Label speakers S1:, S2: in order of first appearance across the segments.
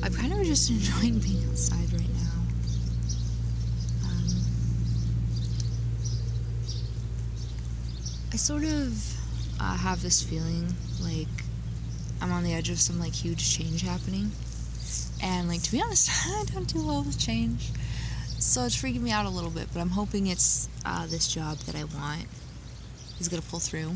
S1: I'm kind of just enjoying being outside right now. I sort of have this feeling like I'm on the edge of some like huge change happening, and like, to be honest, I don't do well with change, so it's freaking me out a little bit, but I'm hoping it's this job that I want is gonna pull through.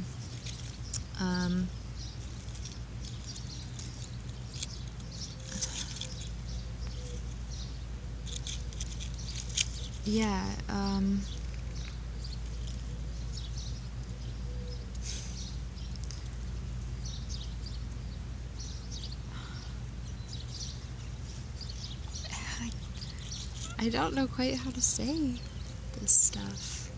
S1: Yeah, I don't know quite how to say this stuff.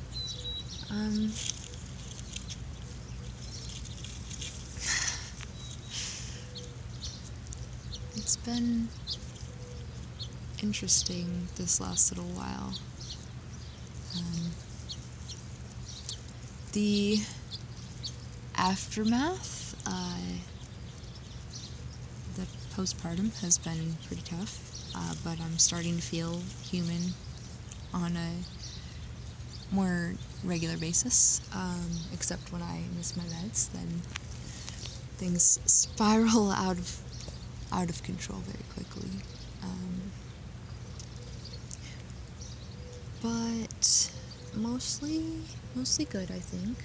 S1: It's been interesting this last little while. The aftermath, the postpartum has been pretty tough, but I'm starting to feel human on a more regular basis, except when I miss my meds, then things spiral out of control very quickly. But mostly good, I think.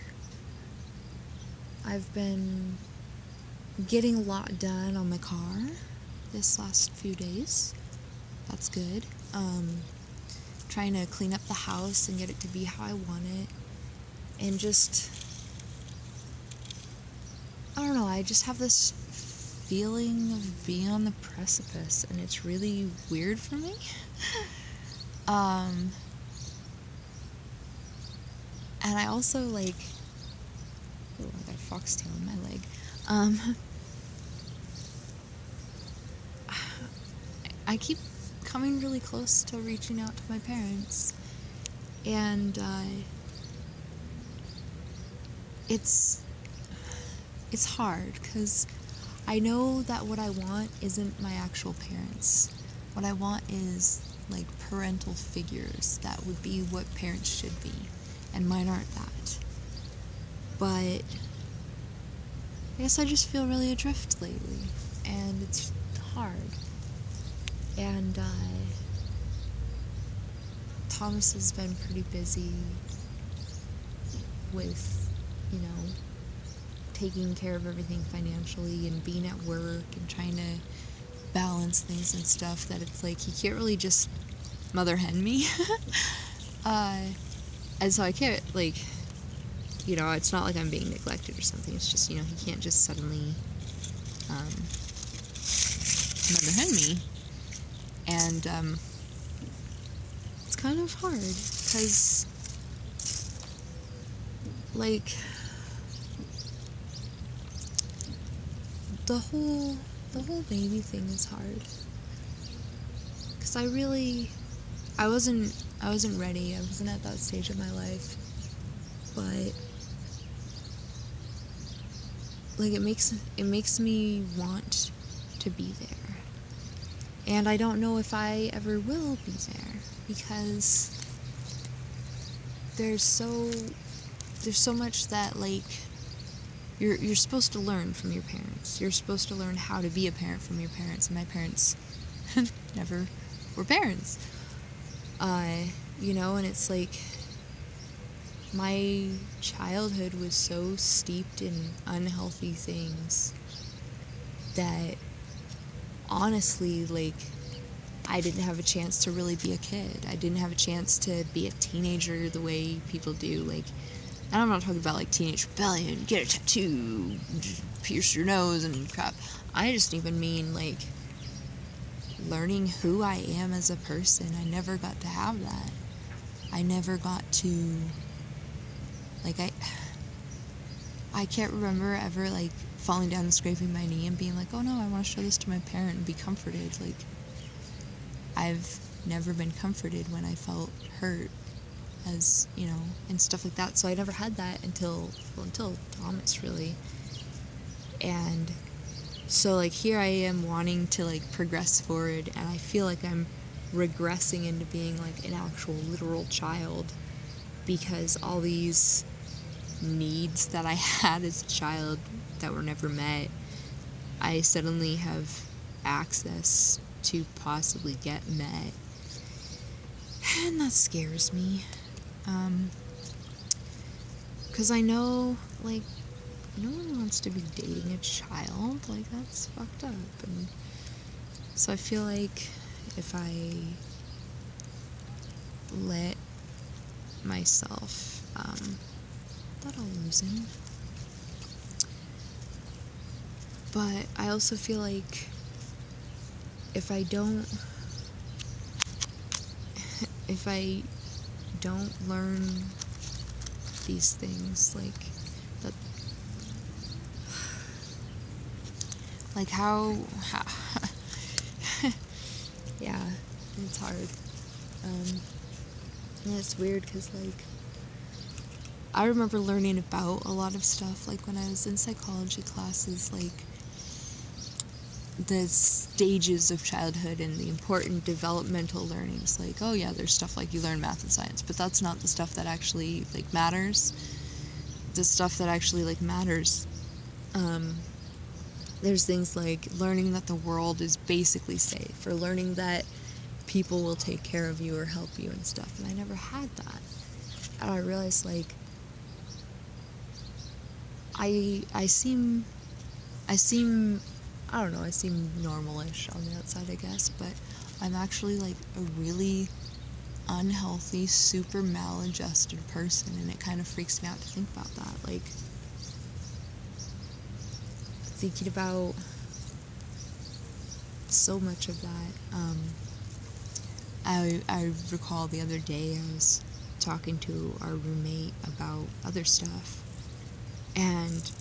S1: I've been getting a lot done on my car this last few days. That's good. Trying to clean up the house and get it to be how I want it. And just, I don't know, I just have this feeling of being on the precipice, and it's really weird for me. And I also, like, oh, I got a foxtail in my leg. I keep coming really close to reaching out to my parents, and it's hard, because I know that what I want isn't my actual parents. What I want is, like, parental figures that would be what parents should be, and mine aren't that. But I guess I just feel really adrift lately, and it's hard. And Thomas has been pretty busy with, taking care of everything financially and being at work and trying to balance things and stuff, that it's like he can't really just mother hen me. And so I can't, like, it's not like I'm being neglected or something. It's just, he can't just suddenly mother hen me. And it's kind of hard, because, like, the whole baby thing is hard, because I wasn't ready. I wasn't at that stage of my life, but, like, it makes me want to be there. And I don't know if I ever will be there, because there's so much that, like, you're supposed to learn from your parents. You're supposed to learn how to be a parent from your parents, and my parents never were parents. And it's like, my childhood was so steeped in unhealthy things that, honestly, like, I didn't have a chance to really be a kid. I didn't have a chance to be a teenager the way people do. Like, and I'm not talking about, like, teenage rebellion, get a tattoo, pierce your nose and crap. I just even mean, like, learning who I am as a person. I never got to have that. I never got to, like, I can't remember ever, like, falling down and scraping my knee and being like, oh no, I want to show this to my parent and be comforted. Like, I've never been comforted when I felt hurt, as, and stuff like that. So I never had that until Thomas, really. And So, like, here I am wanting to, like, progress forward, and I feel like I'm regressing into being, like, an actual literal child because all these needs that I had as a child that were never met, I suddenly have access to possibly get met. And that scares me. Because I know, like, no one wants to be dating a child. Like, that's fucked up. And so I feel like if I let myself, that I'll lose him. But I also feel like if I don't learn these things, like how yeah, it's hard. And it's weird because, like, I remember learning about a lot of stuff, like, when I was in psychology classes, like, the stages of childhood and the important developmental learnings. Like, oh yeah, there's stuff like you learn math and science, but that's not the stuff that actually, like, matters. The stuff that actually, like, matters, there's things like learning that the world is basically safe, or learning that people will take care of you or help you and stuff, and I never had that. And I realized, like, I seem I don't know, I seem normal-ish on the outside, I guess, but I'm actually, like, a really unhealthy, super maladjusted person, and it kind of freaks me out to think about that. Like, thinking about so much of that. I recall the other day I was talking to our roommate about other stuff, and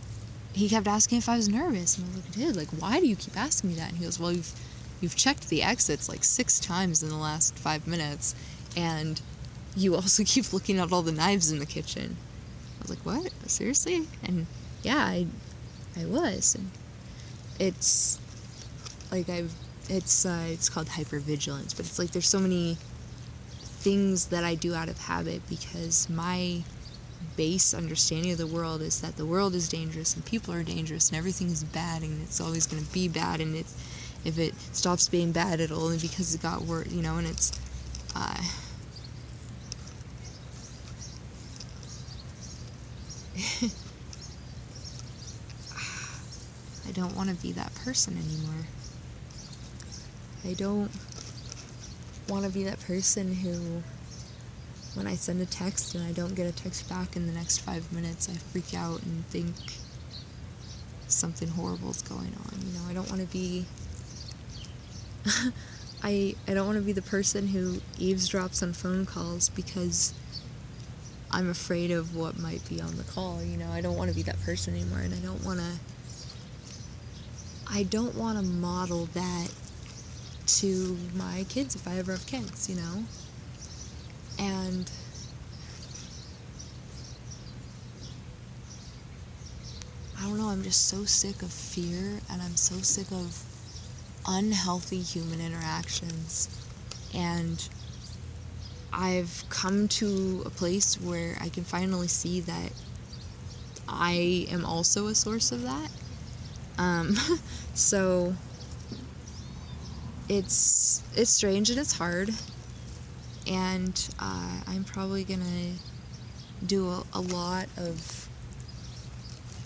S1: he kept asking if I was nervous, and I was like, dude, like, why do you keep asking me that? And he goes, well, you've checked the exits like 6 times in the last 5 minutes, and you also keep looking at all the knives in the kitchen. I was like, what? Seriously? And yeah, I was, and it's like it's called hypervigilance, but it's like there's so many things that I do out of habit because my base understanding of the world is that the world is dangerous and people are dangerous and everything is bad and it's always going to be bad, and if it stops being bad, it'll only because it got worse, you know, and it's I don't want to be that person anymore. I don't want to be that person who, when I send a text and I don't get a text back in the next 5 minutes, I freak out and think something horrible is going on. You know, I don't want to be I don't want to be the person who eavesdrops on phone calls because I'm afraid of what might be on the call. You know, I don't want to be that person anymore, and I don't want to model that to my kids if I ever have kids, you know? And I don't know, I'm just so sick of fear, and I'm so sick of unhealthy human interactions, and I've come to a place where I can finally see that I am also a source of that. So it's strange and it's hard, and I'm probably gonna do a lot of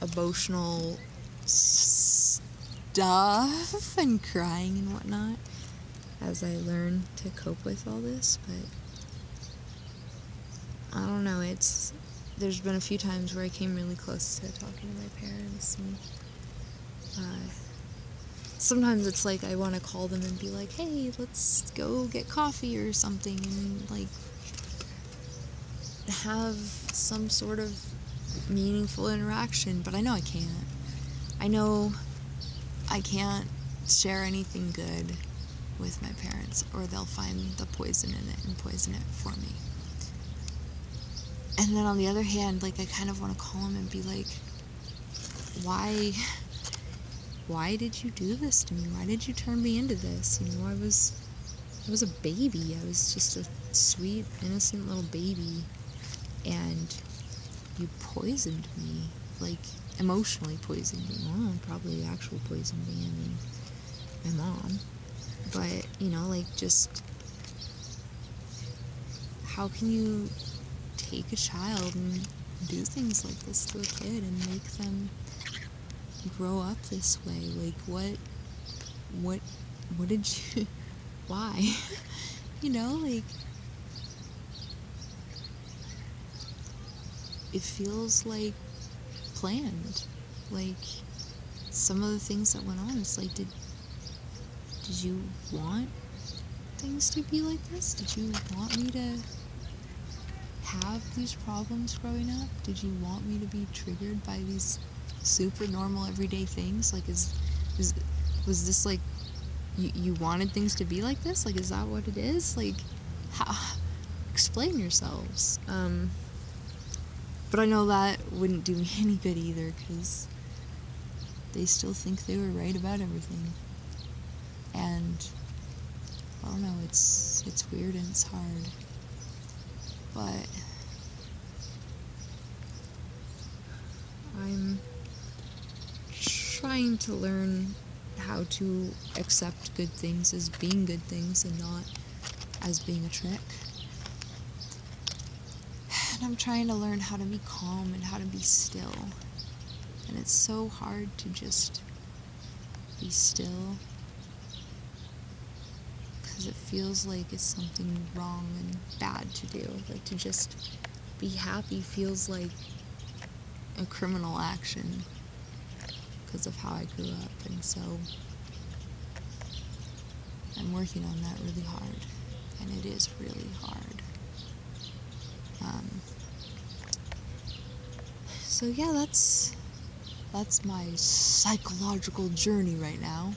S1: emotional stuff and crying and whatnot as I learn to cope with all this, but I don't know, there's been a few times where I came really close to talking to my parents, and sometimes it's like I want to call them and be like, hey, let's go get coffee or something, and like have some sort of meaningful interaction, but I know I can't. I know I can't share anything good with my parents, or they'll find the poison in it and poison it for me. And then on the other hand, like, I kind of want to call them and be like, why why did you do this to me? Why did you turn me into this? You know, I was a baby. I was just a sweet, innocent little baby. And you poisoned me. Like, emotionally poisoned me. Well, probably actual poisoned me. I mean, my mom. But, you know, like, just... how can you take a child and do things like this to a kid and make them grow up this way? Like, what did you... why? You know, like... it feels like planned. Like, some of the things that went on, it's like, did you want things to be like this? Did you want me to have these problems growing up? Did you want me to be triggered by these super normal everyday things? Like, was this like, you wanted things to be like this? Like, is that what it is? Like, how, explain yourselves. But I know that wouldn't do me any good either, because they still think they were right about everything. And I don't know, it's weird and it's hard. But I'm trying to learn how to accept good things as being good things and not as being a trick. And I'm trying to learn how to be calm and how to be still. And it's so hard to just be still, because it feels like it's something wrong and bad to do. Like, to just be happy feels like a criminal action because of how I grew up. And so I'm working on that really hard, and it is really hard. So yeah, that's my psychological journey right now.